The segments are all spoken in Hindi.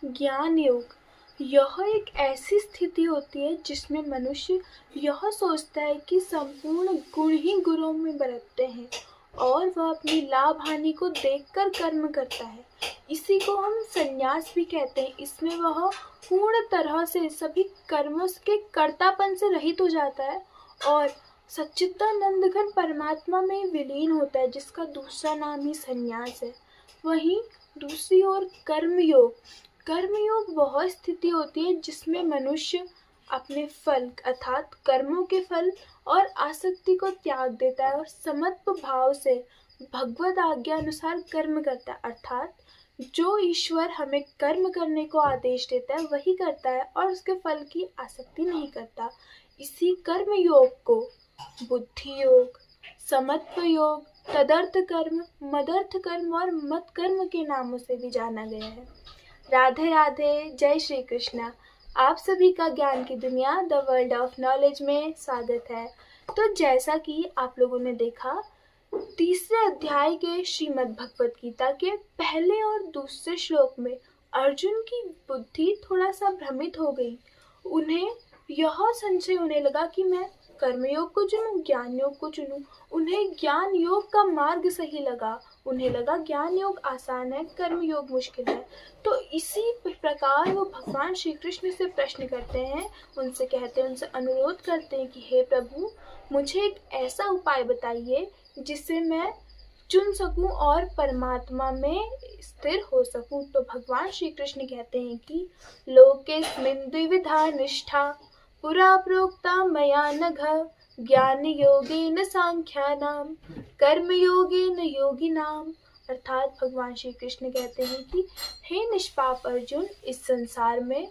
ज्ञान योग यह एक ऐसी स्थिति होती है जिसमें मनुष्य यह सोचता है कि संपूर्ण गुण ही गुरुओं में बरतते हैं और वह अपनी लाभ हानि को देखकर कर्म करता है। इसी को हम संन्यास भी कहते हैं। इसमें वह पूर्ण तरह से सभी कर्मों के कर्तापन से रहित हो जाता है और सच्चिदानंद घन परमात्मा में विलीन होता है, जिसका दूसरा नाम ही संन्यास है। वहीं दूसरी ओर कर्मयोग वह स्थिति होती है जिसमें मनुष्य अपने फल अर्थात कर्मों के फल और आसक्ति को त्याग देता है और समत्व भाव से भगवद आज्ञा अनुसार कर्म करता है। अर्थात जो ईश्वर हमें कर्म करने को आदेश देता है वही करता है और उसके फल की आसक्ति नहीं करता। इसी कर्म योग को बुद्धि योग, समत्व योग, तदर्थ कर्म, मदर्थ कर्म और मत कर्म के नामों से भी जाना गया है। राधे राधे, जय श्री कृष्णा। आप सभी का ज्ञान की दुनिया द वर्ल्ड ऑफ नॉलेज में स्वागत है। तो जैसा कि आप लोगों ने देखा, तीसरे अध्याय के श्रीमद् भगवत गीता के पहले और दूसरे श्लोक में अर्जुन की बुद्धि थोड़ा सा भ्रमित हो गई। उन्हें यह संशय होने लगा कि मैं कर्मयोग को चुनूं, ज्ञान योग को चुनूं। उन्हें ज्ञान योग का मार्ग सही लगा। उन्हें लगा ज्ञान योग आसान है, कर्म योग मुश्किल है। तो इसी प्रकार वो भगवान श्री कृष्ण से प्रश्न करते हैं, उनसे कहते हैं, उनसे अनुरोध करते हैं कि हे प्रभु, मुझे एक ऐसा उपाय बताइए जिससे मैं चुन सकूं और परमात्मा में स्थिर हो सकूं। तो भगवान श्री कृष्ण कहते हैं कि लोकेस्मिन् द्विविधा निष्ठा पुरा प्रोक्ता मया नघ ज्ञान योगेन सांख्यानां कर्म योगेन योगिनाम। अर्थात भगवान श्री कृष्ण कहते हैं कि हे निष्पाप अर्जुन, इस संसार में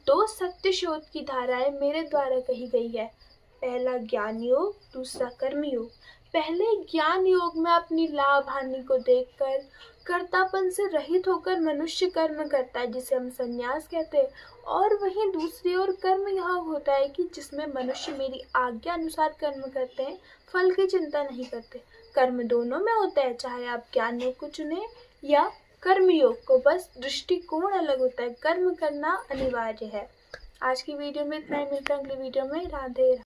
दो सत्य शोध की धाराएं मेरे द्वारा कही गई है। पहला ज्ञान योग, दूसरा कर्म योग। पहले ज्ञान योग में अपनी लाभ हानि को देखकर कर्तापन से रहित होकर मनुष्य कर्म करता है, जिसे हम संन्यास कहते हैं। और वहीं दूसरी ओर कर्म यह होता है कि जिसमें मनुष्य मेरी आज्ञा अनुसार कर्म करते हैं, फल की चिंता नहीं करते। कर्म दोनों में होता है, चाहे आप ज्ञान योग को चुने या कर्म योग को, बस दृष्टिकोण अलग होता है। कर्म करना अनिवार्य है। आज की वीडियो में इतना ही, मिलता है अगली वीडियो में। राधे।